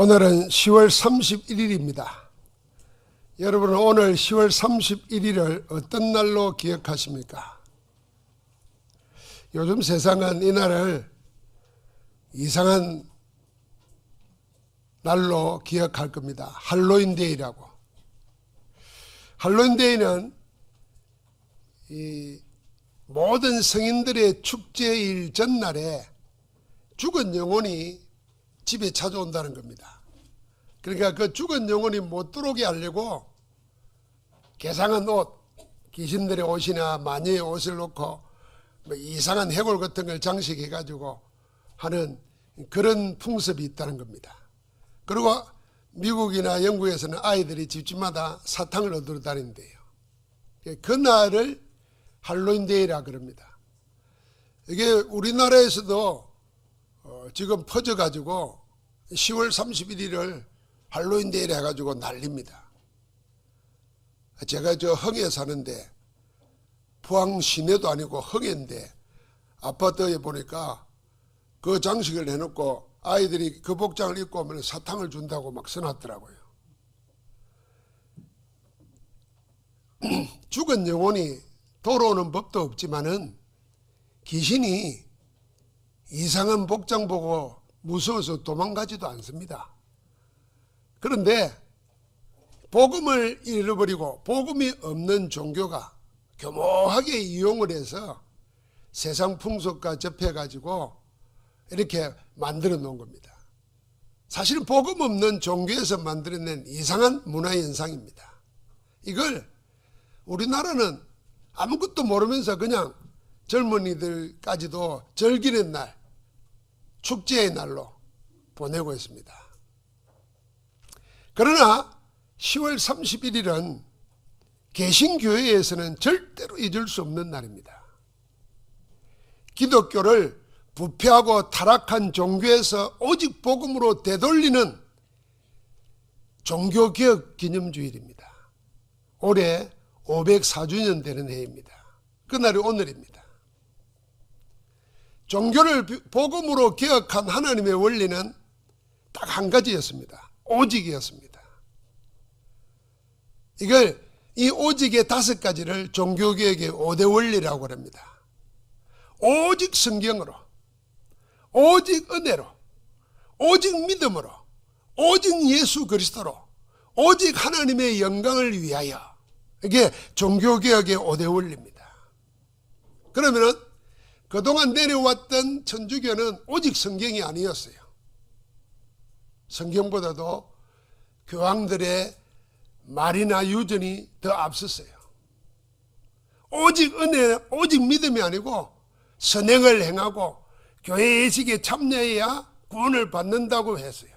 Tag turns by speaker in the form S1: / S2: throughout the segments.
S1: 오늘은 10월 31일입니다. 여러분은 오늘 10월 31일을 어떤 날로 기억하십니까? 요즘 세상은 이 날을 이상한 날로 기억할 겁니다. 할로윈데이라고. 할로윈데이는 이 모든 성인들의 축제일 전날에 죽은 영혼이 집에 찾아온다는 겁니다. 그러니까 그 죽은 영혼이 못 들어오게 하려고 개상한 옷, 귀신들의 옷이나 마녀의 옷을 놓고 뭐 이상한 해골 같은 걸 장식해 가지고 하는 그런 풍습이 있다는 겁니다. 그리고 미국이나 영국에서는 아이들이 집집마다 사탕을 얻으러 다닌대요. 그날을 할로윈데이라 그럽니다. 이게 우리나라에서도 지금 퍼져가지고 10월 31일을 할로윈데이를 해가지고 난립니다. 제가 저 흥에 사는데 포항 시내도 아니고 흥인데 아파트에 보니까 그 장식을 해놓고 아이들이 그 복장을 입고 오면 사탕을 준다고 막 써놨더라고요. 죽은 영혼이 돌아오는 법도 없지만은 귀신이 이상한 복장 보고 무서워서 도망가지도 않습니다. 그런데 복음을 잃어버리고 복음이 없는 종교가 교모하게 이용을 해서 세상 풍속과 접해가지고 이렇게 만들어 놓은 겁니다. 사실은 복음 없는 종교에서 만들어낸 이상한 문화현상입니다. 이걸 우리나라는 아무것도 모르면서 그냥 젊은이들까지도 즐기는 날, 축제의 날로 보내고 있습니다. 그러나 10월 31일은 개신교회에서는 절대로 잊을 수 없는 날입니다. 기독교를 부패하고 타락한 종교에서 오직 복음으로 되돌리는 종교개혁 기념주일입니다. 올해 504주년 되는 해입니다. 그날이 오늘입니다. 종교를 복음으로 개혁한 하나님의 원리는 딱 한 가지였습니다. 오직이었습니다. 이걸 이 오직의 5가지를 종교개혁의 5대 원리라고 합니다. 오직 성경으로, 오직 은혜로, 오직 믿음으로, 오직 예수 그리스도로, 오직 하나님의 영광을 위하여. 이게 종교개혁의 5대 원리입니다. 그러면은 그동안 내려왔던 천주교는 오직 성경이 아니었어요. 성경보다도 교황들의 말이나 유전이 더 앞섰어요. 오직 은혜, 오직 믿음이 아니고 선행을 행하고 교회 예식에 참여해야 구원을 받는다고 했어요.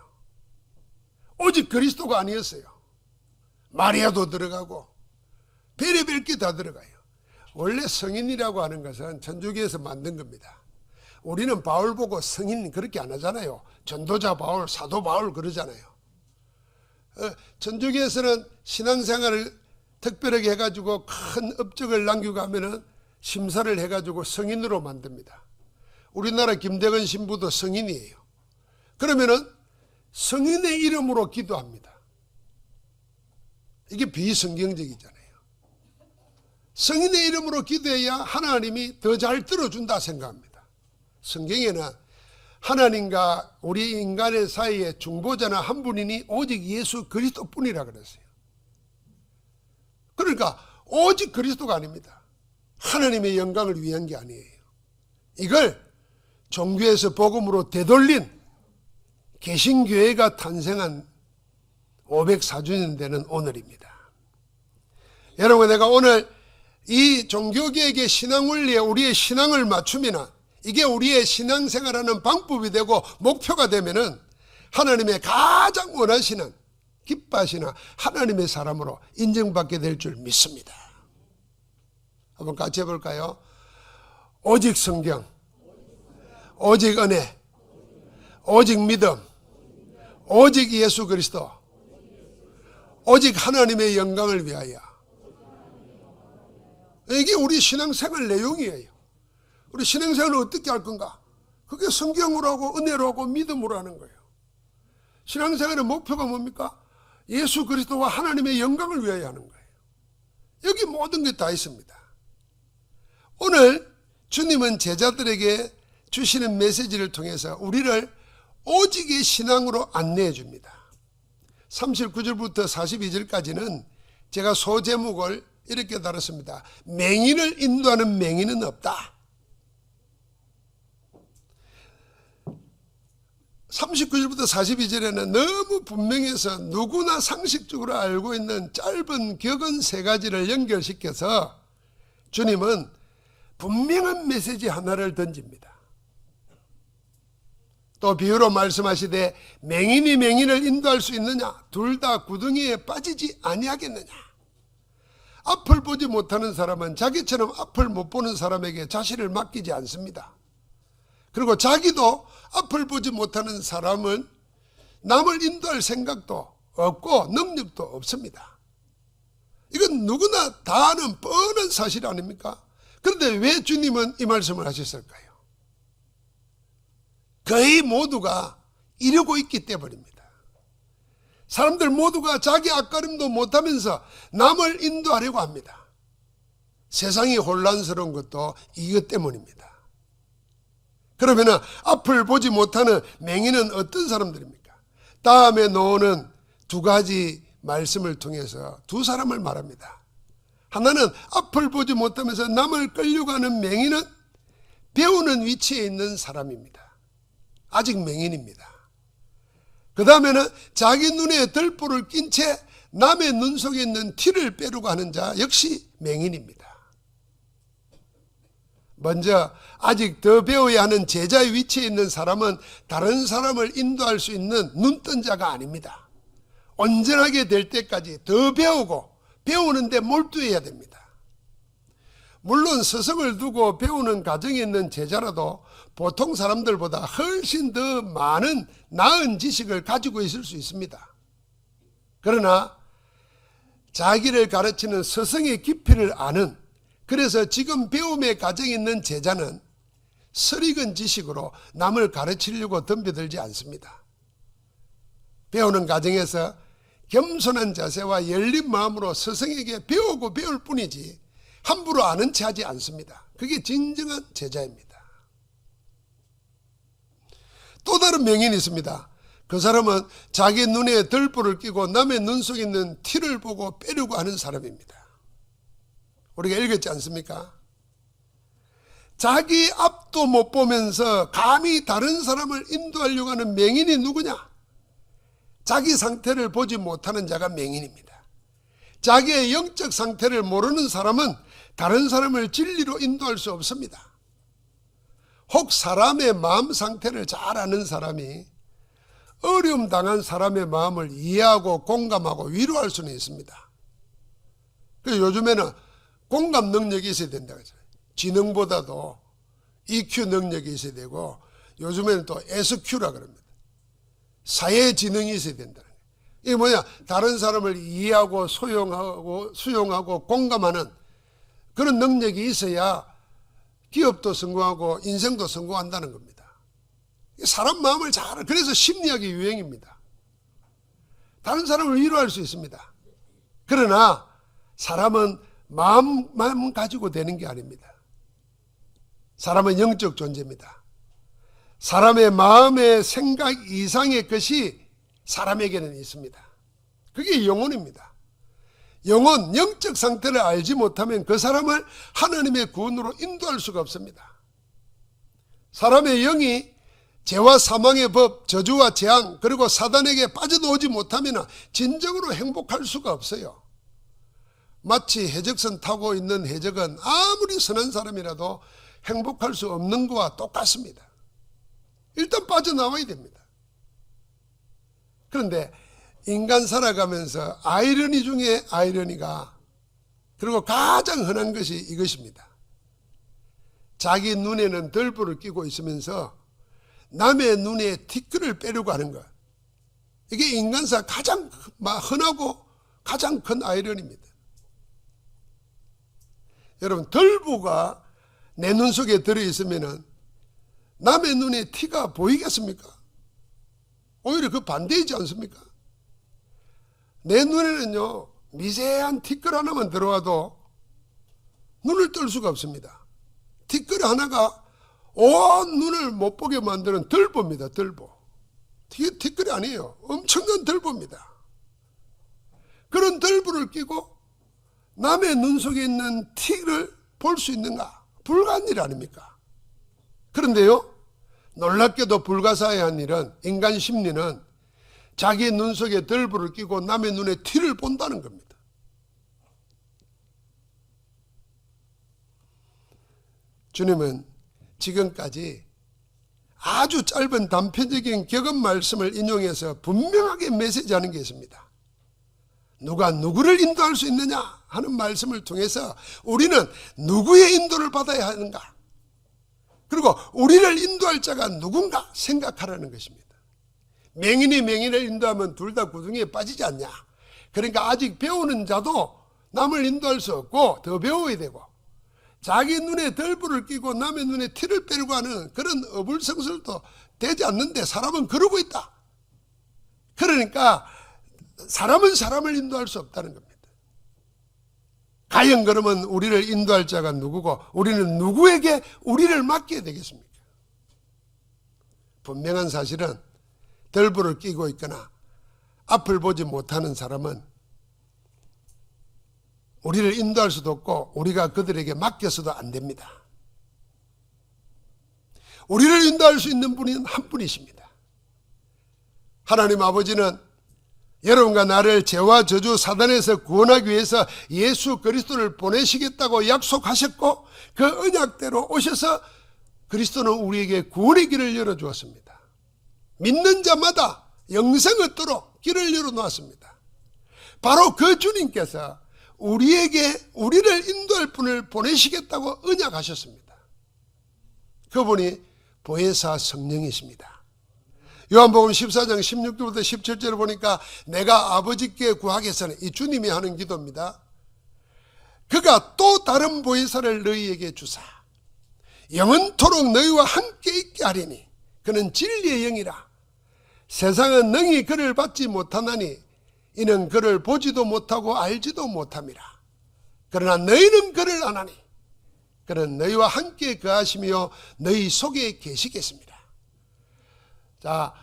S1: 오직 그리스도가 아니었어요. 마리아도 들어가고 별의별 게 다 들어가요. 원래 성인이라고 하는 것은 천주교에서 만든 겁니다. 우리는 바울 보고 성인 그렇게 안 하잖아요. 전도자 바울, 사도 바울 그러잖아요. 천주교에서는 신앙생활을 특별하게 해가지고 큰 업적을 남기고 하면은 심사를 해가지고 성인으로 만듭니다. 우리나라 김대건 신부도 성인이에요. 그러면은 성인의 이름으로 기도합니다. 이게 비성경적이잖아요. 성인의 이름으로 기도해야 하나님이 더 잘 들어준다 생각합니다. 성경에는 하나님과 우리 인간의 사이에 중보자는 한 분이니 오직 예수 그리스도뿐이라 그랬어요. 그러니까 오직 그리스도가 아닙니다. 하나님의 영광을 위한 게 아니에요. 이걸 종교에서 복음으로 되돌린 개신교회가 탄생한 504주년 되는 오늘입니다. 여러분, 내가 오늘 이 종교개혁의 신앙원리에 우리의 신앙을 맞추면 이게 우리의 신앙생활하는 방법이 되고 목표가 되면은 하나님의 가장 원하시는 기뻐하시는 하나님의 사람으로 인정받게 될 줄 믿습니다. 한번 같이 해볼까요? 오직 성경, 오직 은혜, 오직 믿음, 오직 예수 그리스도, 오직 하나님의 영광을 위하여. 이게 우리 신앙생활 내용이에요. 우리 신앙생활을 어떻게 할 건가? 그게 성경으로 하고 은혜로 하고 믿음으로 하는 거예요. 신앙생활의 목표가 뭡니까? 예수 그리스도와 하나님의 영광을 위하여 하는 거예요. 여기 모든 게 다 있습니다. 오늘 주님은 제자들에게 주시는 메시지를 통해서 우리를 오직의 신앙으로 안내해 줍니다. 39절부터 42절까지는 제가 소제목을 이렇게 달았습니다. 맹인을 인도하는 맹인은 없다. 39절부터 42절에는 너무 분명해서 누구나 상식적으로 알고 있는 짧은 격언 세 가지를 연결시켜서 주님은 분명한 메시지 하나를 던집니다. 또 비유로 말씀하시되 맹인이 맹인을 인도할 수 있느냐? 둘 다 구덩이에 빠지지 아니하겠느냐? 앞을 보지 못하는 사람은 자기처럼 앞을 못 보는 사람에게 자신을 맡기지 않습니다. 그리고 자기도 앞을 보지 못하는 사람은 남을 인도할 생각도 없고 능력도 없습니다. 이건 누구나 다 아는 뻔한 사실 아닙니까? 그런데 왜 주님은 이 말씀을 하셨을까요? 거의 모두가 이러고 있기 때문입니다. 사람들 모두가 자기 앞가림도 못하면서 남을 인도하려고 합니다. 세상이 혼란스러운 것도 이것 때문입니다. 그러면 앞을 보지 못하는 맹인은 어떤 사람들입니까? 다음에 나오는 두 가지 말씀을 통해서 두 사람을 말합니다. 하나는 앞을 보지 못하면서 남을 끌려고 하는 맹인은 배우는 위치에 있는 사람입니다. 아직 맹인입니다. 그 다음에는 자기 눈에 들보를 낀 채 남의 눈 속에 있는 티를 빼려고 하는 자 역시 맹인입니다. 먼저 아직 더 배워야 하는 제자의 위치에 있는 사람은 다른 사람을 인도할 수 있는 눈뜬 자가 아닙니다. 온전하게 될 때까지 더 배우고 배우는데 몰두해야 됩니다. 물론 스승을 두고 배우는 과정에 있는 제자라도 보통 사람들보다 훨씬 더 많은 나은 지식을 가지고 있을 수 있습니다. 그러나 자기를 가르치는 스승의 깊이를 아는, 그래서 지금 배움의 과정에 있는 제자는 설익은 지식으로 남을 가르치려고 덤벼들지 않습니다. 배우는 과정에서 겸손한 자세와 열린 마음으로 스승에게 배우고 배울 뿐이지 함부로 아는 체 하지 않습니다. 그게 진정한 제자입니다. 또 다른 명인이 있습니다. 그 사람은 자기 눈에 들보를 끼고 남의 눈 속에 있는 티를 보고 빼려고 하는 사람입니다. 우리가 읽었지 않습니까? 자기 앞도 못 보면서 감히 다른 사람을 인도하려고 하는 맹인이 누구냐? 자기 상태를 보지 못하는 자가 맹인입니다. 자기의 영적 상태를 모르는 사람은 다른 사람을 진리로 인도할 수 없습니다. 혹 사람의 마음 상태를 잘 아는 사람이 어려움 당한 사람의 마음을 이해하고 공감하고 위로할 수는 있습니다. 그래서 요즘에는 공감 능력이 있어야 된다고 하잖아요. 지능보다도 EQ 능력이 있어야 되고, 요즘에는 또 SQ라 그럽니다. 사회 지능이 있어야 된다는 거예요. 이게 뭐냐? 다른 사람을 이해하고 수용하고 공감하는 그런 능력이 있어야 기업도 성공하고 인생도 성공한다는 겁니다. 사람 마음을 잘 알아. 그래서 심리학이 유행입니다. 다른 사람을 위로할 수 있습니다. 그러나 사람은 마음만 가지고 되는 게 아닙니다. 사람은 영적 존재입니다. 사람의 마음의 생각 이상의 것이 사람에게는 있습니다. 그게 영혼입니다. 영혼, 영적 상태를 알지 못하면 그 사람을 하나님의 구원으로 인도할 수가 없습니다. 사람의 영이 죄와 사망의 법, 저주와 재앙, 그리고 사단에게 빠져나오지 못하면 진정으로 행복할 수가 없어요. 마치 해적선 타고 있는 해적은 아무리 선한 사람이라도 행복할 수 없는 것과 똑같습니다. 일단 빠져나와야 됩니다. 그런데 인간 살아가면서 아이러니 중에 아이러니가, 그리고 가장 흔한 것이 이것입니다. 자기 눈에는 덜보를 끼고 있으면서 남의 눈에 티끌을 빼려고 하는 것. 이게 인간사 가장 흔하고 가장 큰 아이러니입니다. 여러분, 덜보가 내 눈 속에 들어있으면 남의 눈에 티가 보이겠습니까? 오히려 그 반대이지 않습니까? 내 눈에는요, 미세한 티끌 하나만 들어와도 눈을 뜰 수가 없습니다. 티끌 하나가 온 눈을 못 보게 만드는 들보입니다. 들보. 티끌이 아니에요. 엄청난 들보입니다. 그런 들보를 끼고 남의 눈 속에 있는 티를 볼 수 있는가? 불가한 일 아닙니까? 그런데요, 놀랍게도 불가사의한 일은, 인간 심리는 자기 눈 속에 들보를 끼고 남의 눈에 티를 본다는 겁니다. 주님은 지금까지 아주 짧은 단편적인 격언 말씀을 인용해서 분명하게 메시지하는 게 있습니다. 누가 누구를 인도할 수 있느냐 하는 말씀을 통해서 우리는 누구의 인도를 받아야 하는가, 그리고 우리를 인도할 자가 누군가 생각하라는 것입니다. 맹인이 맹인을 인도하면 둘 다 구덩이에 빠지지 않냐. 그러니까 아직 배우는 자도 남을 인도할 수 없고 더 배워야 되고, 자기 눈에 들보를 끼고 남의 눈에 티를 빼려고 하는 그런 어불성설도 되지 않는데 사람은 그러고 있다. 그러니까 사람은 사람을 인도할 수 없다는 겁니다. 과연 그러면 우리를 인도할 자가 누구고 우리는 누구에게 우리를 맡겨야 되겠습니까? 분명한 사실은 들보를 끼고 있거나 앞을 보지 못하는 사람은 우리를 인도할 수도 없고 우리가 그들에게 맡겨서도 안 됩니다. 우리를 인도할 수 있는 분은 한 분이십니다. 하나님 아버지는 여러분과 나를 죄와 저주 사단에서 구원하기 위해서 예수 그리스도를 보내시겠다고 약속하셨고, 그 언약대로 오셔서 그리스도는 우리에게 구원의 길을 열어주었습니다. 믿는 자마다 영생 얻도록 길을 열어놓았습니다. 바로 그 주님께서 우리에게 우리를 인도할 분을 보내시겠다고 언약하셨습니다. 그분이 보혜사 성령이십니다. 요한복음 14장 16절부터 17절을 보니까 내가 아버지께 구하겠으니, 이 주님이 하는 기도입니다. 그가 또 다른 보혜사를 너희에게 주사 영원토록 너희와 함께 있게 하리니 그는 진리의 영이라. 세상은 능히 그를 받지 못하나니 이는 그를 보지도 못하고 알지도 못함이라. 그러나 너희는 그를 아나니 그는 너희와 함께 거하시며 너희 속에 계시겠습니다. 자,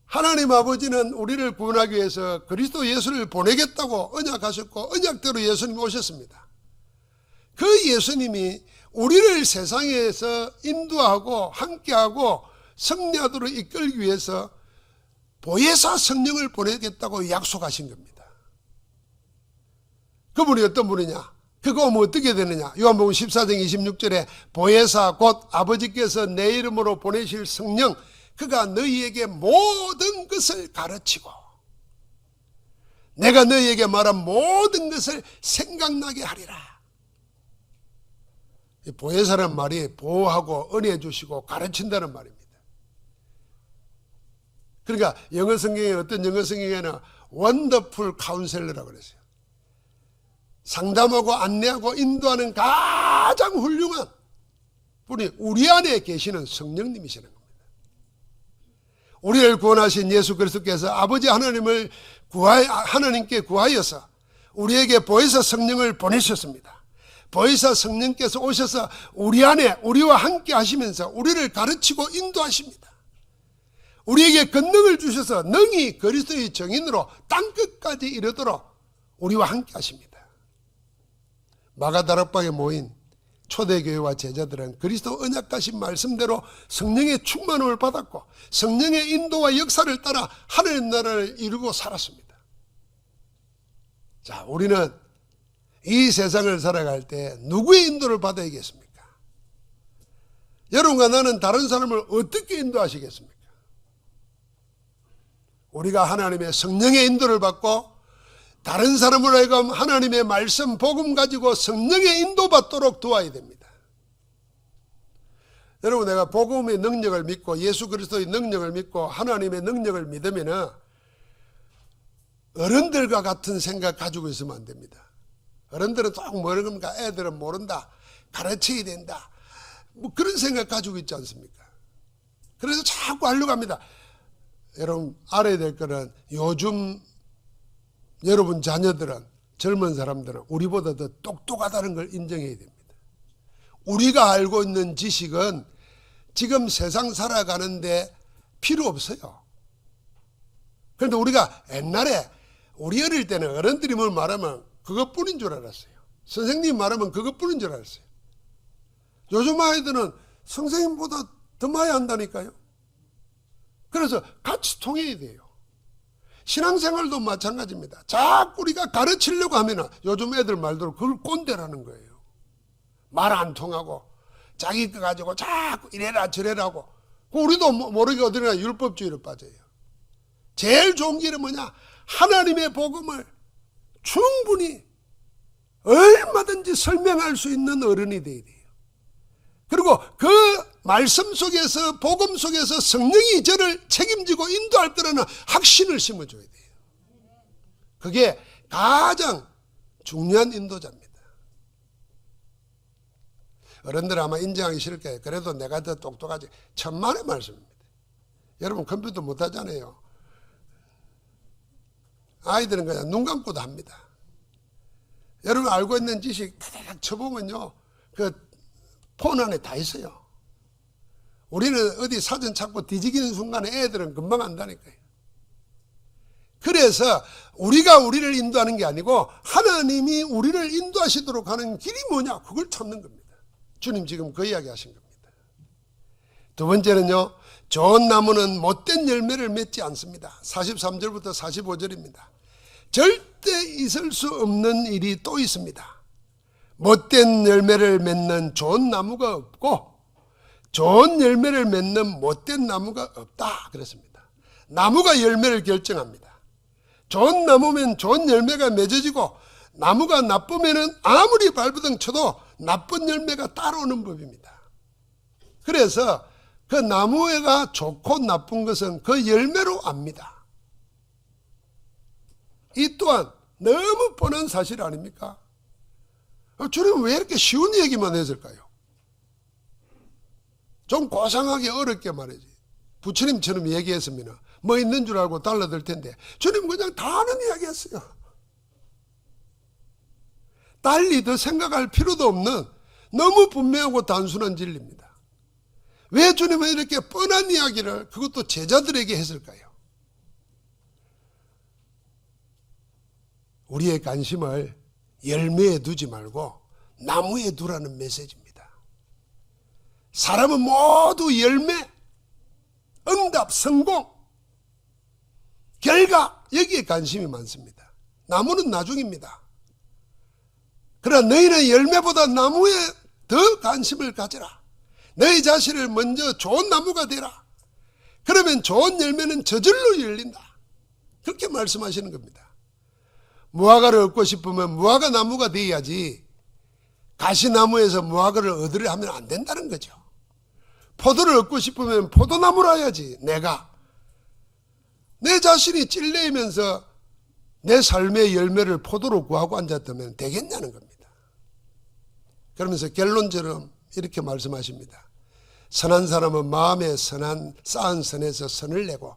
S1: 하나님 아버지는 우리를 구원하기 위해서 그리스도 예수를 보내겠다고 언약하셨고 언약대로 예수님이 오셨습니다. 그 예수님이 우리를 세상에서 인도하고 함께하고 승리하도록 이끌기 위해서 보혜사 성령을 보내겠다고 약속하신 겁니다. 그분이 어떤 분이냐? 그거 오면 어떻게 되느냐? 요한복음 14장 26절에 보혜사 곧 아버지께서 내 이름으로 보내실 성령, 그가 너희에게 모든 것을 가르치고 내가 너희에게 말한 모든 것을 생각나게 하리라. 보혜사라는 말이 보호하고 은혜 주시고 가르친다는 말입니다. 그러니까 영어 성경에, 어떤 영어 성경에는 원더풀 카운셀러라고 그랬어요. 상담하고 안내하고 인도하는 가장 훌륭한 분이 우리 안에 계시는 성령님이시는 겁니다. 우리를 구원하신 예수 그리스도께서 아버지 하나님께 구하여서 우리에게 보혜사 성령을 보내셨습니다. 보혜사 성령께서 오셔서 우리 안에 우리와 함께 하시면서 우리를 가르치고 인도하십니다. 우리에게 권능을 주셔서 능히 그리스도의 정인으로 땅끝까지 이르도록 우리와 함께 하십니다. 마가다락방에 모인 초대교회와 제자들은 그리스도 언약하신 말씀대로 성령의 충만함을 받았고 성령의 인도와 역사를 따라 하늘의 나라를 이루고 살았습니다. 자, 우리는 이 세상을 살아갈 때 누구의 인도를 받아야겠습니까? 여러분과 나는 다른 사람을 어떻게 인도하시겠습니까? 우리가 하나님의 성령의 인도를 받고 다른 사람을 하여금 하나님의 말씀, 복음 가지고 성령의 인도받도록 도와야 됩니다. 여러분, 내가 복음의 능력을 믿고 예수 그리스도의 능력을 믿고 하나님의 능력을 믿으면 어른들과 같은 생각 가지고 있으면 안 됩니다. 어른들은 또 모르는 겁니까? 애들은 모른다. 가르쳐야 된다. 뭐 그런 생각 가지고 있지 않습니까? 그래서 자꾸 하려고 합니다. 여러분 알아야 될 거는 요즘 여러분 자녀들은, 젊은 사람들은 우리보다 더 똑똑하다는 걸 인정해야 됩니다. 우리가 알고 있는 지식은 지금 세상 살아가는데 필요 없어요. 그런데 우리가 옛날에 우리 어릴 때는 어른들이 뭘 말하면 그것뿐인 줄 알았어요. 선생님이 말하면 그것뿐인 줄 알았어요. 요즘 아이들은 선생님보다 더 많이 한다니까요. 그래서 같이 통해야 돼요. 신앙생활도 마찬가지입니다. 자꾸 우리가 가르치려고 하면 요즘 애들 말대로 그걸 꼰대라는 거예요. 말 안 통하고 자기 거 가지고 자꾸 이래라 저래라고. 우리도 모르게 어디나 율법주의로 빠져요. 제일 좋은 길은 뭐냐? 하나님의 복음을 충분히 얼마든지 설명할 수 있는 어른이 돼야 돼요. 그리고 그 말씀 속에서, 복음 속에서 성령이 저를 책임지고 인도할 거라는 확신을 심어줘야 돼요. 그게 가장 중요한 인도자입니다. 어른들 아마 인정하기 싫을 거예요. 그래도 내가 더 똑똑하지. 천만의 말씀입니다. 여러분 컴퓨터 못하잖아요. 아이들은 그냥 눈 감고도 합니다. 여러분 알고 있는 지식 탁 쳐보면요, 그 폰 안에 다 있어요. 우리는 어디 사전 찾고 뒤지기는 순간에 애들은 금방 안다니까요. 그래서 우리가 우리를 인도하는 게 아니고 하나님이 우리를 인도하시도록 하는 길이 뭐냐, 그걸 찾는 겁니다. 주님 지금 그 이야기 하신 겁니다. 두 번째는요, 좋은 나무는 못된 열매를 맺지 않습니다. 43절부터 45절입니다. 절대 있을 수 없는 일이 또 있습니다. 못된 열매를 맺는 좋은 나무가 없고 좋은 열매를 맺는 못된 나무가 없다 그랬습니다. 나무가 열매를 결정합니다. 좋은 나무면 좋은 열매가 맺어지고, 나무가 나쁘면 아무리 발버둥 쳐도 나쁜 열매가 따라오는 법입니다. 그래서 그 나무가 좋고 나쁜 것은 그 열매로 압니다. 이 또한 너무 뻔한 사실 아닙니까? 주님은 왜 이렇게 쉬운 얘기만 했을까요? 좀 고상하게 어렵게 말이지. 부처님처럼 얘기했으면 뭐 있는 줄 알고 달라들 텐데 주님 그냥 다 아는 이야기 했어요. 달리 더 생각할 필요도 없는 너무 분명하고 단순한 진리입니다. 왜 주님은 이렇게 뻔한 이야기를 그것도 제자들에게 했을까요? 우리의 관심을 열매에 두지 말고 나무에 두라는 메시지입니다. 사람은 모두 열매, 응답, 성공, 결과, 여기에 관심이 많습니다. 나무는 나중입니다. 그러나 너희는 열매보다 나무에 더 관심을 가져라. 너희 자신을 먼저 좋은 나무가 되라. 그러면 좋은 열매는 저절로 열린다. 그렇게 말씀하시는 겁니다. 무화과를 얻고 싶으면 무화과 나무가 되어야지 가시나무에서 무화과를 얻으려 하면 안 된다는 거죠. 포도를 얻고 싶으면 포도나무를 해야지. 내 자신이 찔레이면서 내 삶의 열매를 포도로 구하고 앉았다면 되겠냐는 겁니다. 그러면서 결론처럼 이렇게 말씀하십니다. 선한 사람은 마음에 쌓은 선에서 선을 내고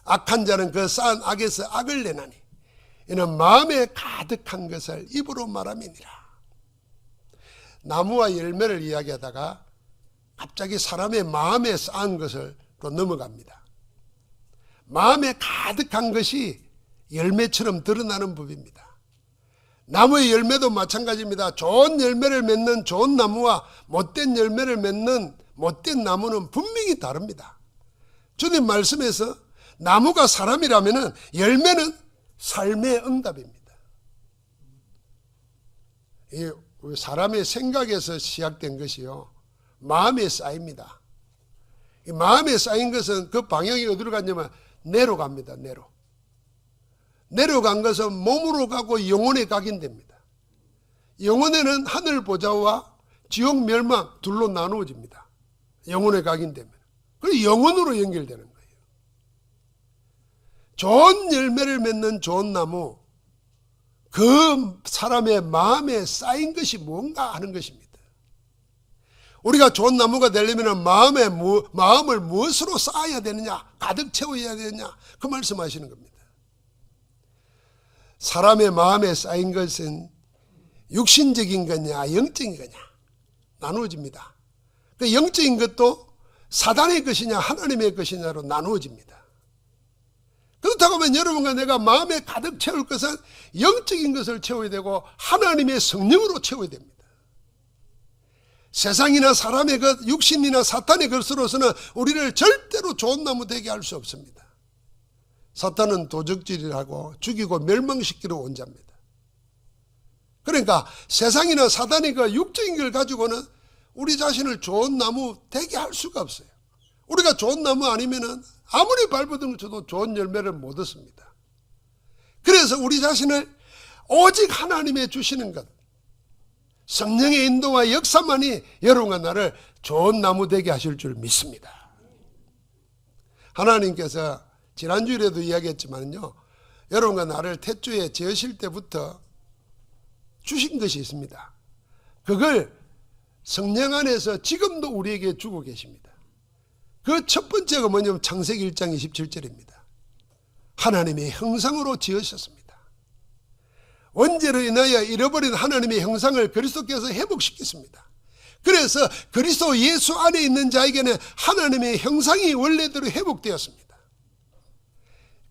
S1: 악한 자는 그 쌓은 악에서 악을 내나니 이는 마음에 가득한 것을 입으로 말함이니라. 나무와 열매를 이야기하다가 갑자기 사람의 마음에 쌓은 것을 또 넘어갑니다. 마음에 가득한 것이 열매처럼 드러나는 법입니다. 나무의 열매도 마찬가지입니다. 좋은 열매를 맺는 좋은 나무와 못된 열매를 맺는 못된 나무는 분명히 다릅니다. 주님 말씀에서 나무가 사람이라면 열매는 삶의 응답입니다. 사람의 생각에서 시작된 것이요, 마음에 쌓입니다. 이 마음에 쌓인 것은 그 방향이 어디로 갔냐면 내로 갑니다. 내려간 것은 몸으로 가고 영혼에 각인됩니다. 영혼에는 하늘 보좌와 지옥 멸망 둘로 나누어집니다. 영혼에 각인되면. 그리고 영혼으로 연결되는 거예요. 좋은 열매를 맺는 좋은 나무, 그 사람의 마음에 쌓인 것이 뭔가 하는 것입니다. 우리가 좋은 나무가 되려면 마음을 무엇으로 쌓아야 되느냐, 가득 채워야 되느냐, 그 말씀하시는 겁니다. 사람의 마음에 쌓인 것은 육신적인 거냐 영적인 거냐 나누어집니다. 그 영적인 것도 사단의 것이냐 하나님의 것이냐로 나누어집니다. 그렇다고 하면 여러분과 내가 마음에 가득 채울 것은 영적인 것을 채워야 되고 하나님의 성령으로 채워야 됩니다. 세상이나 사람의 것, 육신이나 사탄의 것으로서는 우리를 절대로 좋은 나무 되게 할 수 없습니다. 사탄은 도적질이라고 죽이고 멸망시키러 온 자입니다. 그러니까 세상이나 사단의 그 육적인 걸 가지고는 우리 자신을 좋은 나무 되게 할 수가 없어요. 우리가 좋은 나무 아니면은 아무리 발버둥을 쳐도 좋은 열매를 못 얻습니다. 그래서 우리 자신을 오직 하나님의 주시는 것, 성령의 인도와 역사만이 여러분과 나를 좋은 나무 되게 하실 줄 믿습니다. 하나님께서 지난주에도 이야기했지만요, 여러분과 나를 태초에 지으실 때부터 주신 것이 있습니다. 그걸 성령 안에서 지금도 우리에게 주고 계십니다. 그 첫 번째가 뭐냐면 창세기 1장 27절입니다. 하나님의 형상으로 지으셨습니다. 원죄로 인하여 잃어버린 하나님의 형상을 그리스도께서 회복시켰습니다. 그래서 그리스도 예수 안에 있는 자에게는 하나님의 형상이 원래대로 회복되었습니다.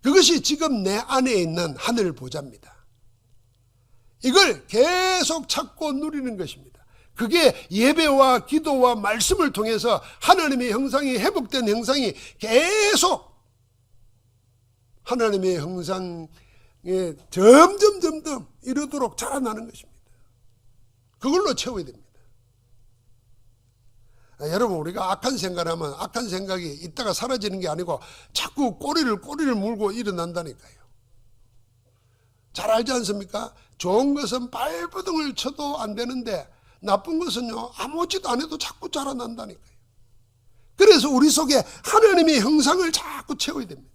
S1: 그것이 지금 내 안에 있는 하늘 보좌입니다. 이걸 계속 찾고 누리는 것입니다. 그게 예배와 기도와 말씀을 통해서 하나님의 형상이 회복된 형상이 계속 하나님의 형상에 점점 이르도록 자라나는 것입니다. 그걸로 채워야 됩니다. 여러분, 우리가 악한 생각을 하면 악한 생각이 있다가 사라지는 게 아니고 자꾸 꼬리를 물고 일어난다니까요. 잘 알지 않습니까? 좋은 것은 발버둥을 쳐도 안 되는데 나쁜 것은요, 아무것도 안 해도 자꾸 자라난다니까요. 그래서 우리 속에 하나님의 형상을 자꾸 채워야 됩니다.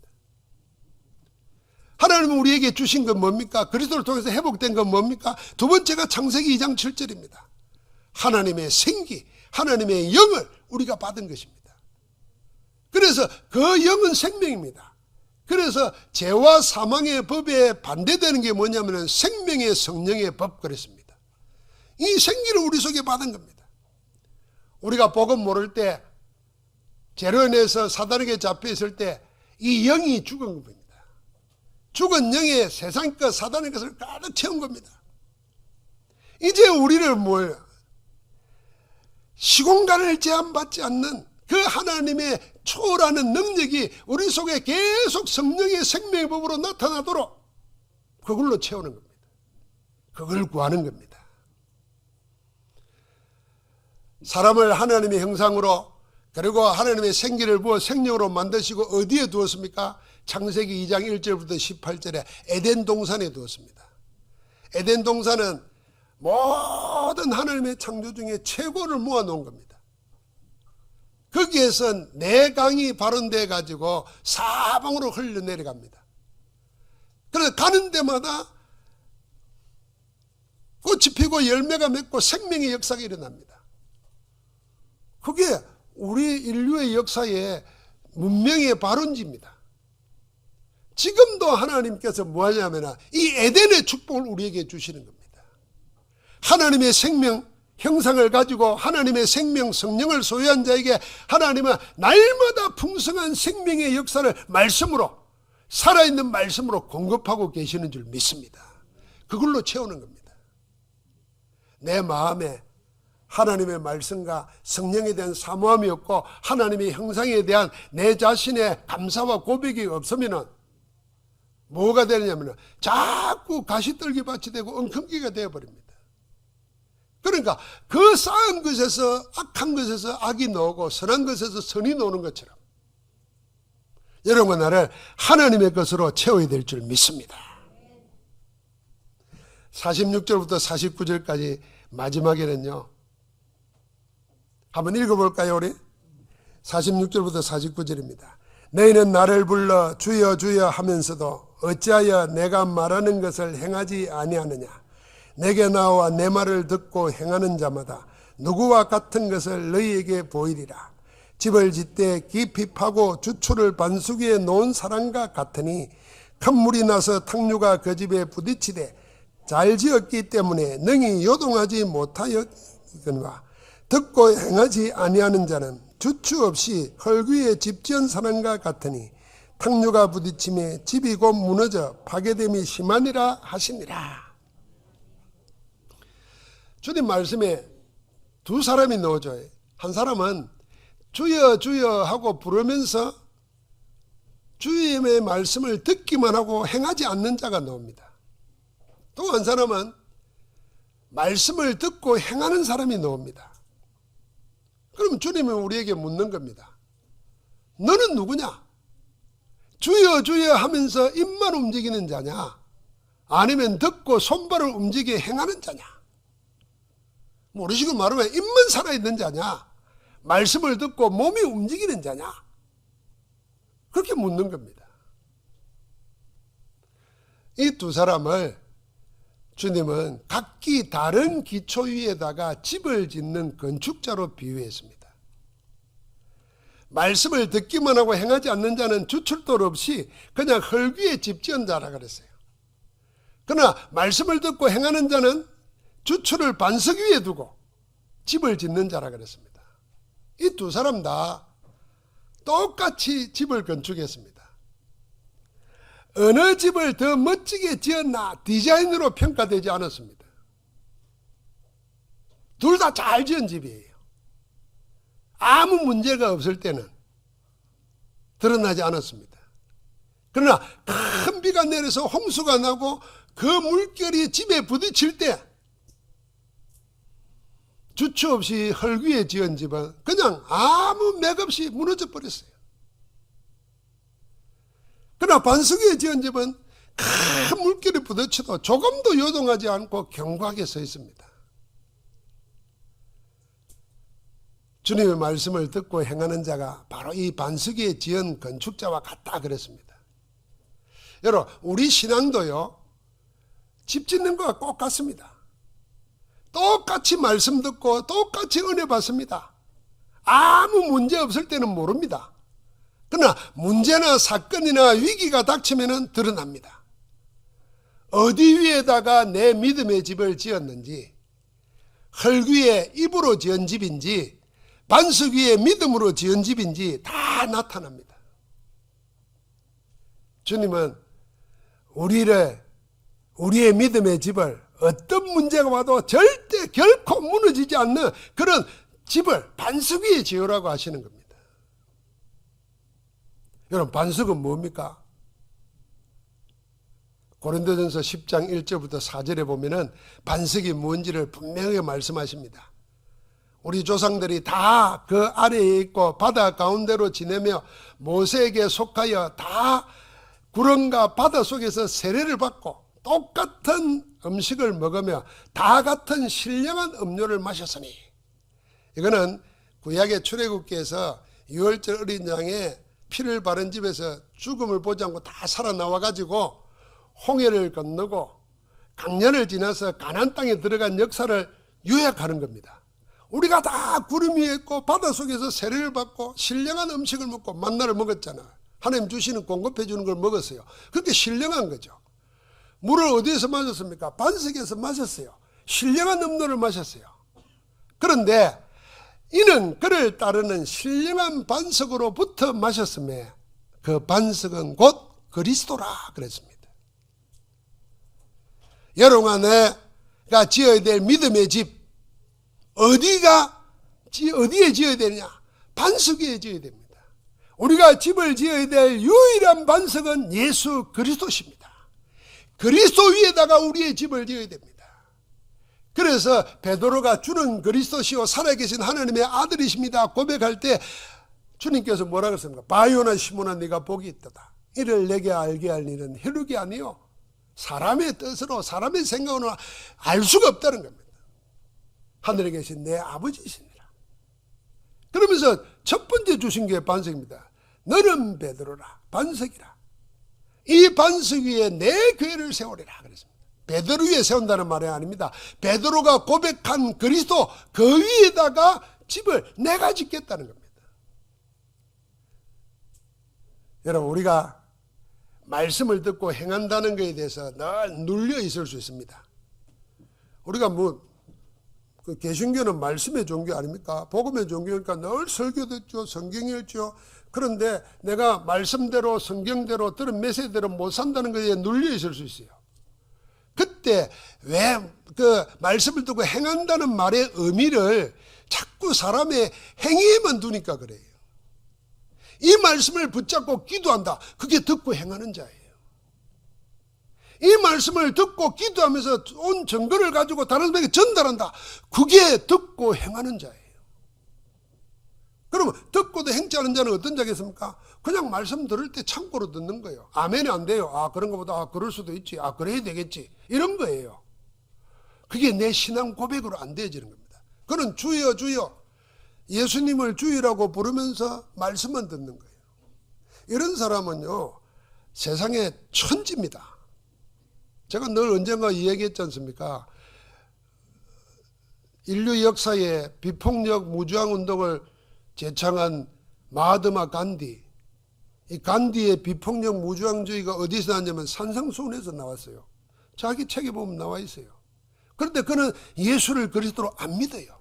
S1: 하나님은 우리에게 주신 건 뭡니까? 그리스도를 통해서 회복된 건 뭡니까? 두 번째가 창세기 2장 7절입니다. 하나님의 생기, 하나님의 영을 우리가 받은 것입니다. 그래서 그 영은 생명입니다. 그래서 죄와 사망의 법에 반대되는 게 뭐냐면 생명의 성령의 법 그랬습니다. 이 생기를 우리 속에 받은 겁니다. 우리가 복음 모를 때, 죄로 인해서 사단에게 잡혀 있을 때 이 영이 죽은 겁니다. 죽은 영에 세상 것, 사단의 것을 가득 채운 겁니다. 이제 우리를 시공간을 제한받지 않는 그 하나님의 초월하는 능력이 우리 속에 계속 성령의 생명의 법으로 나타나도록 그걸로 채우는 겁니다. 그걸 구하는 겁니다. 사람을 하나님의 형상으로 그리고 하나님의 생기를 부어 생명으로 만드시고 어디에 두었습니까? 창세기 2장 1절부터 18절에 에덴 동산에 두었습니다. 에덴 동산은 모든 하나님의 창조 중에 최고를 모아놓은 겁니다. 거기에서 네 강이 발원돼 가지고 사방으로 흘러내려갑니다. 그래서 가는 데마다 꽃이 피고 열매가 맺고 생명의 역사가 일어납니다. 그게 우리 인류의 역사의 문명의 발원지입니다. 지금도 하나님께서 뭐 하냐면 이 에덴의 축복을 우리에게 주시는 겁니다. 하나님의 생명 형상을 가지고 하나님의 생명 성령을 소유한 자에게 하나님은 날마다 풍성한 생명의 역사를 말씀으로, 살아있는 말씀으로 공급하고 계시는 줄 믿습니다. 그걸로 채우는 겁니다. 내 마음에 하나님의 말씀과 성령에 대한 사모함이 없고 하나님의 형상에 대한 내 자신의 감사와 고백이 없으면 뭐가 되느냐면 자꾸 가시떨기밭이 되고 엉큼기가 되어버립니다. 그러니까 그 쌓은 것에서 악한 것에서 악이 나오고 선한 것에서 선이 나오는 것처럼 여러분과 나를 하나님의 것으로 채워야 될 줄 믿습니다. 46절부터 49절까지 마지막에는요, 한번 읽어볼까요 우리? 46절부터 49절입니다. 너희는 나를 불러 주여 주여 하면서도 어찌하여 내가 말하는 것을 행하지 아니하느냐. 내게 나와 내 말을 듣고 행하는 자마다 누구와 같은 것을 너희에게 보이리라. 집을 짓되 깊이 파고 주초를 반석 위에 놓은 사람과 같으니 큰 물이 나서 탕류가 그 집에 부딪히되 잘 지었기 때문에 능히 요동하지 못하였거니와 듣고 행하지 아니하는 자는 주추 없이 흙 위에 집 지은 사람과 같으니 탕류가 부딪힘에 집이 곧 무너져 파괴됨이 심하니라 하시니라. 주님 말씀에 두 사람이 나오죠. 한 사람은 주여 주여 하고 부르면서 주님의 말씀을 듣기만 하고 행하지 않는 자가 나옵니다. 또 한 사람은 말씀을 듣고 행하는 사람이 나옵니다. 그럼 주님은 우리에게 묻는 겁니다. 너는 누구냐? 주여 주여 하면서 입만 움직이는 자냐? 아니면 듣고 손발을 움직여 행하는 자냐? 모르시고 말하면 입만 살아있는 자냐? 말씀을 듣고 몸이 움직이는 자냐? 그렇게 묻는 겁니다. 이 두 사람을 주님은 각기 다른 기초 위에다가 집을 짓는 건축자로 비유했습니다. 말씀을 듣기만 하고 행하지 않는 자는 주출도 없이 그냥 흙 위에 집 지은 자라 그랬어요. 그러나 말씀을 듣고 행하는 자는 주출을 반석 위에 두고 집을 짓는 자라 그랬습니다. 이 두 사람 다 똑같이 집을 건축했습니다. 어느 집을 더 멋지게 지었나 디자인으로 평가되지 않았습니다. 둘 다 잘 지은 집이에요. 아무 문제가 없을 때는 드러나지 않았습니다. 그러나 큰 비가 내려서 홍수가 나고 그 물결이 집에 부딪힐 때 주추 없이 흙 위에 지은 집은 그냥 아무 맥 없이 무너져 버렸어요. 그러나 반석 위에 지은 집은 큰 물결이 부딪혀도 조금도 요동하지 않고 견고하게 서 있습니다. 주님의 말씀을 듣고 행하는 자가 바로 이 반석 위에 지은 건축자와 같다 그랬습니다. 여러분, 우리 신앙도요, 집 짓는 거와 꼭 같습니다. 똑같이 말씀 듣고 똑같이 은혜 받습니다. 아무 문제 없을 때는 모릅니다. 그러나 문제나 사건이나 위기가 닥치면 드러납니다. 어디 위에다가 내 믿음의 집을 지었는지, 흙 위에 입으로 지은 집인지 반석 위에 믿음으로 지은 집인지 다 나타납니다. 주님은 우리의 믿음의 집을 어떤 문제가 와도 절대 결코 무너지지 않는 그런 집을 반석 위에 지으라고 하시는 겁니다. 여러분, 반석은 뭡니까? 고린도전서 10장 1절부터 4절에 보면은 반석이 뭔지를 분명하게 말씀하십니다. 우리 조상들이 다 그 아래에 있고 바다 가운데로 지내며 모세에게 속하여 다 구름과 바다 속에서 세례를 받고 똑같은 음식을 먹으며 다 같은 신령한 음료를 마셨으니, 이거는 구약의 출애굽기에서 6월절 어린 양에 피를 바른 집에서 죽음을 보지 않고 다 살아나와 가지고 홍해를 건너고 강연을 지나서 가나안 땅에 들어간 역사를 요약하는 겁니다. 우리가 다 구름 위에 있고 바다 속에서 세례를 받고 신령한 음식을 먹고 만나를 먹었잖아. 하나님 주시는 공급해 주는 걸 먹었어요. 그렇게 신령한 거죠. 물을 어디에서 마셨습니까? 반석에서 마셨어요. 신령한 음료를 마셨어요. 그런데 이는 그를 따르는 신령한 반석으로부터 마셨음에 그 반석은 곧 그리스도라 그랬습니다. 여러분과 내가 지어야 될 믿음의 집, 어디에 지어야 되느냐? 반석 위에 지어야 됩니다. 우리가 집을 지어야 될 유일한 반석은 예수 그리스도십니다. 그리스도 위에다가 우리의 집을 지어야 됩니다. 그래서 베드로가 주는 그리스도시요 살아계신 하나님의 아들이십니다 고백할 때 주님께서 뭐라 그랬습니까? 바요나 시몬아 네가 복이 있도다. 이를 내게 알게 할 일은 혈육이 아니요 사람의 뜻으로 사람의 생각으로 알 수가 없다는 겁니다. 하늘에 계신 내 아버지이시니라. 그러면서 첫 번째 주신 게 반석입니다. 너는 베드로라 반석이라. 이 반석 위에 내 교회를 세우리라 그랬습니다. 베드로 위에 세운다는 말이 아닙니다. 베드로가 고백한 그리스도 그 위에다가 집을 내가 짓겠다는 겁니다. 여러분, 우리가 말씀을 듣고 행한다는 것에 대해서 늘 눌려 있을 수 있습니다. 우리가 그 개신교는 말씀의 종교 아닙니까? 복음의 종교니까 늘 설교 듣죠, 성경 읽죠. 그런데 내가 말씀대로 성경대로 들은 메시지대로 못 산다는 것에 눌려 있을 수 있어요. 그때 왜 그 말씀을 듣고 행한다는 말의 의미를 자꾸 사람의 행위에만 두니까 그래요. 이 말씀을 붙잡고 기도한다. 그게 듣고 행하는 자예요. 이 말씀을 듣고 기도하면서 온 증거를 가지고 다른 사람에게 전달한다. 그게 듣고 행하는 자예요. 그러면 듣고도 행치 않은 자는 어떤 자겠습니까? 그냥 말씀 들을 때 참고로 듣는 거예요. 아멘이 안 돼요. 아, 그런 것보다 그럴 수도 있지. 아, 그래야 되겠지. 이런 거예요. 그게 내 신앙 고백으로 안 되어지는 겁니다. 그는 주여 주여 예수님을 주의라고 부르면서 말씀만 듣는 거예요. 이런 사람은요, 세상의 천지입니다. 제가 늘 언젠가 이야기했지 않습니까? 인류 역사에 비폭력 무저항 운동을 제창한 마하트마 간디, 이 간디의 비폭력 무저항주의가 어디서 나왔냐면 산상수훈에서 나왔어요. 자기 책에 보면 나와 있어요. 그런데 그는 예수를 그리스도로 안 믿어요.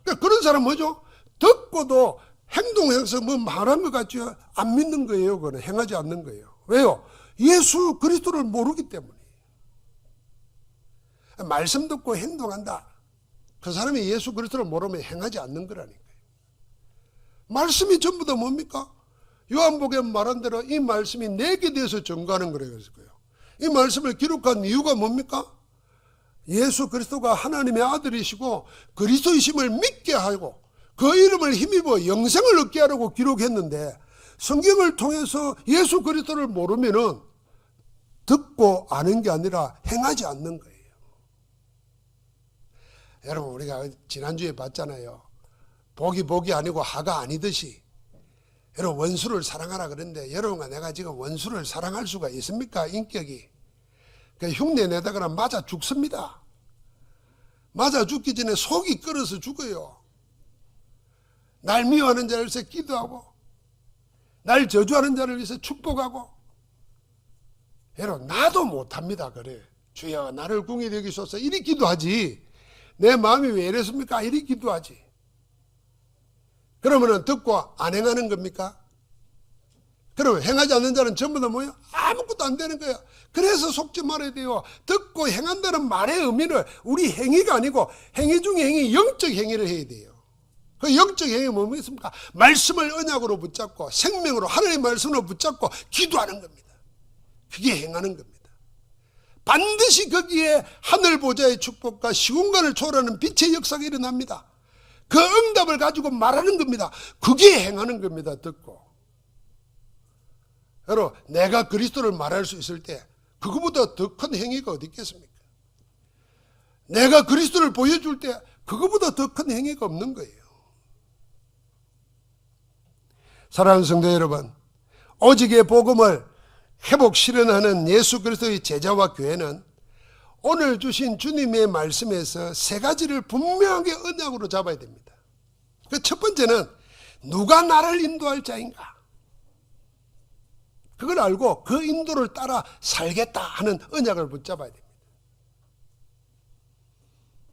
S1: 그러니까 그런 사람 뭐죠? 듣고도 행동해서 뭐 말한 것 같죠? 안 믿는 거예요. 그거는 행하지 않는 거예요. 왜요? 예수 그리스도를 모르기 때문에. 말씀 듣고 행동한다. 그 사람이 예수 그리스도를 모르면 행하지 않는 거라니까요. 말씀이 전부 다 뭡니까? 요한복음에 말한 대로 이 말씀이 내게 대해서 증거하는 거래요. 이 말씀을 기록한 이유가 뭡니까? 예수 그리스도가 하나님의 아들이시고 그리스도이심을 믿게 하고 그 이름을 힘입어 영생을 얻게 하려고 기록했는데, 성경을 통해서 예수 그리스도를 모르면은 듣고 아는 게 아니라 행하지 않는 거예요. 여러분, 우리가 지난주에 봤잖아요. 복이 아니고 하가 아니듯이. 여러분, 원수를 사랑하라 그랬는데 여러분과 내가 지금 원수를 사랑할 수가 있습니까? 인격이. 그 흉내 내다가는 맞아 죽습니다. 맞아 죽기 전에 속이 끓어서 죽어요. 날 미워하는 자를 위해서 기도하고, 날 저주하는 자를 위해서 축복하고. 여러분, 나도 못합니다. 그래. 주여 나를 궁히 여기소서 이리 기도하지. 내 마음이 왜 이랬습니까? 이리 기도하지. 그러면은 듣고 안 행하는 겁니까? 그러면 행하지 않는 자는 전부 다 뭐예요? 아무것도 안 되는 거예요. 그래서 속지 말아야 돼요. 듣고 행한다는 말의 의미를 우리 행위가 아니고 행위 중에 행위, 영적 행위를 해야 돼요. 그 영적 행위가 뭡니까? 말씀을 언약으로 붙잡고 생명으로 하나님의 말씀으로 붙잡고 기도하는 겁니다. 그게 행하는 겁니다. 반드시 거기에 하늘 보좌의 축복과 시공간을 초월하는 빛의 역사가 일어납니다. 그 응답을 가지고 말하는 겁니다. 그게 행하는 겁니다. 듣고. 여러분, 내가 그리스도를 말할 수 있을 때 그거보다 더 큰 행위가 어디 있겠습니까? 내가 그리스도를 보여줄 때 그거보다 더 큰 행위가 없는 거예요. 사랑하는 성도 여러분, 오직의 복음을 회복 실현하는 예수 그리스도의 제자와 교회는 오늘 주신 주님의 말씀에서 세 가지를 분명하게 언약으로 잡아야 됩니다. 그 첫 번째는 누가 나를 인도할 자인가? 그걸 알고 그 인도를 따라 살겠다 하는 언약을 붙잡아야 됩니다.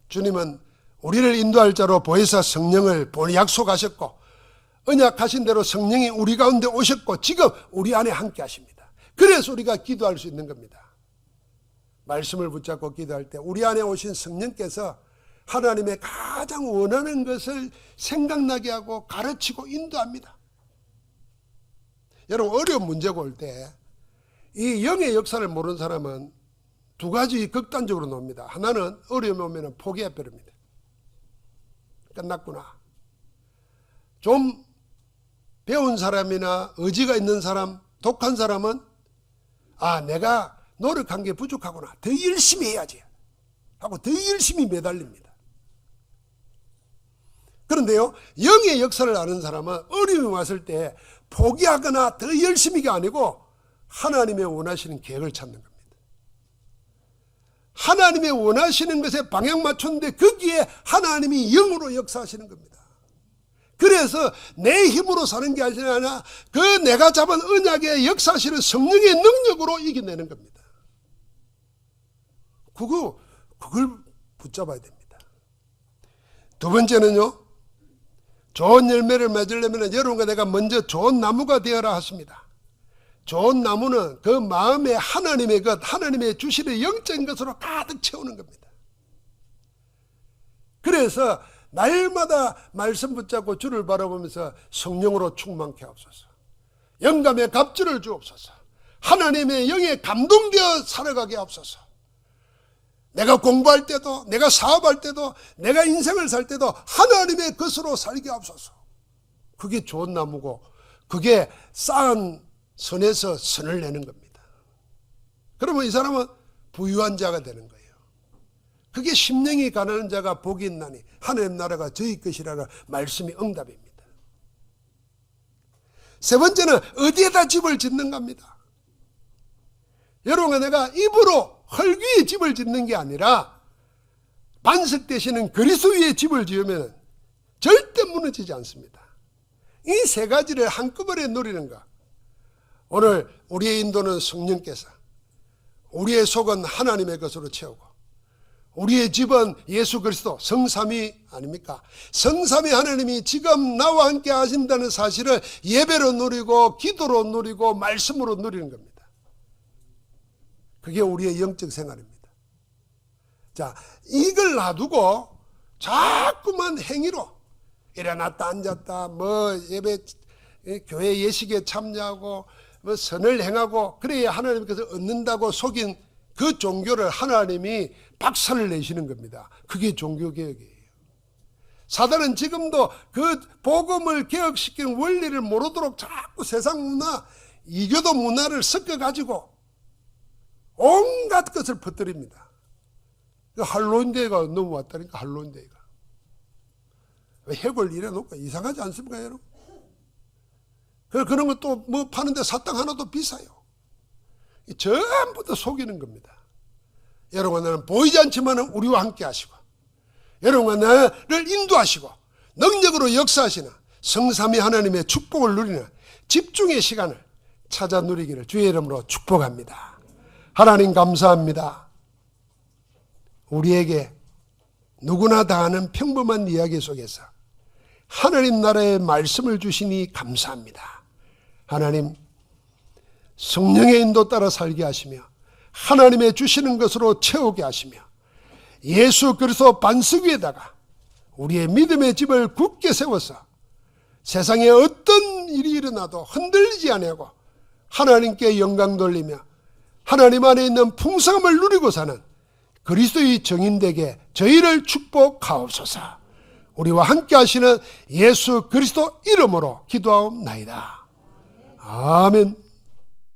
S1: 주님은 우리를 인도할 자로 보혜사 성령을 약속하셨고 언약하신 대로 성령이 우리 가운데 오셨고 지금 우리 안에 함께 하십니다. 그래서 우리가 기도할 수 있는 겁니다. 말씀을 붙잡고 기도할 때 우리 안에 오신 성령께서 하나님의 가장 원하는 것을 생각나게 하고 가르치고 인도합니다. 여러분, 어려운 문제가 올 때 이 영의 역사를 모르는 사람은 두 가지 극단적으로 놉니다. 하나는 어려움이 오면 포기해버립니다. 끝났구나. 좀 배운 사람이나 의지가 있는 사람, 독한 사람은 내가 노력한 게 부족하구나. 더 열심히 해야지 하고 더 열심히 매달립니다. 그런데요, 영의 역사를 아는 사람은 어려움이 왔을 때 포기하거나 더 열심히가 아니고 하나님의 원하시는 계획을 찾는 겁니다. 하나님의 원하시는 것에 방향 맞췄는데 거기에 하나님이 영으로 역사하시는 겁니다. 그래서 내 힘으로 사는 게 아니라 그 내가 잡은 언약의 역사하시는 성령의 능력으로 이겨내는 겁니다. 그걸 붙잡아야 됩니다. 두 번째는요, 좋은 열매를 맺으려면 여러분과 내가 먼저 좋은 나무가 되어라 하십니다. 좋은 나무는 그 마음에 하나님의 것, 하나님의 주시는 영적인 것으로 가득 채우는 겁니다. 그래서 날마다 말씀 붙잡고 주를 바라보면서 성령으로 충만케 하옵소서. 영감의 갑주를 주옵소서. 하나님의 영에 감동되어 살아가게 하옵소서. 내가 공부할 때도, 내가 사업할 때도, 내가 인생을 살 때도 하나님의 것으로 살게 하옵소서. 그게 좋은 나무고, 그게 쌓은 선에서 선을 내는 겁니다. 그러면 이 사람은 부유한 자가 되는 거예요. 그게 심령이 가난한 자가 복이 있나니 하나님 나라가 저희 것이라는 말씀이 응답입니다. 세 번째는 어디에다 집을 짓는가입니다. 여러분과 내가 입으로 흙위에 집을 짓는 게 아니라 반석 되시는 그리스도 위에 집을 지으면 절대 무너지지 않습니다. 이 세 가지를 한꺼번에 누리는가. 오늘 우리의 인도는 성령께서, 우리의 속은 하나님의 것으로 채우고, 우리의 집은 예수 그리스도 성삼위 아닙니까? 성삼위 하나님이 지금 나와 함께 하신다는 사실을 예배로 누리고 기도로 누리고 말씀으로 누리는 겁니다. 그게 우리의 영적 생활입니다. 자, 이걸 놔두고 자꾸만 행위로 일어났다 앉았다 예배 교회 예식에 참여하고 선을 행하고 그래야 하나님께서 얻는다고 속인 그 종교를 하나님이 박살을 내시는 겁니다. 그게 종교개혁이에요. 사단은 지금도 그 복음을 개혁시키는 원리를 모르도록 자꾸 세상 문화, 이교도 문화를 섞어가지고 온갖 것을 퍼뜨립니다. 할로윈데이가 넘어왔다니까. 할로윈데이가 핵을 이래놓고 이상하지 않습니까 여러분? 그런 것도 파는데 사탕 하나도 비싸요. 전부 다 속이는 겁니다. 여러분과 나는 보이지 않지만 우리와 함께 하시고, 여러분과 나를 인도하시고 능력으로 역사하시는 성삼위 하나님의 축복을 누리는 집중의 시간을 찾아 누리기를 주의 이름으로 축복합니다. 하나님 감사합니다. 우리에게 누구나 다 아는 평범한 이야기 속에서 하나님 나라의 말씀을 주시니 감사합니다. 하나님, 성령의 인도 따라 살게 하시며 하나님의 주시는 것으로 채우게 하시며 예수 그리스도 반석 위에다가 우리의 믿음의 집을 굳게 세워서 세상에 어떤 일이 일어나도 흔들리지 아니하고 하나님께 영광 돌리며 하나님 안에 있는 풍성함을 누리고 사는 그리스도의 정인되게 저희를 축복하옵소서. 우리와 함께 하시는 예수 그리스도 이름으로 기도하옵나이다. 아멘.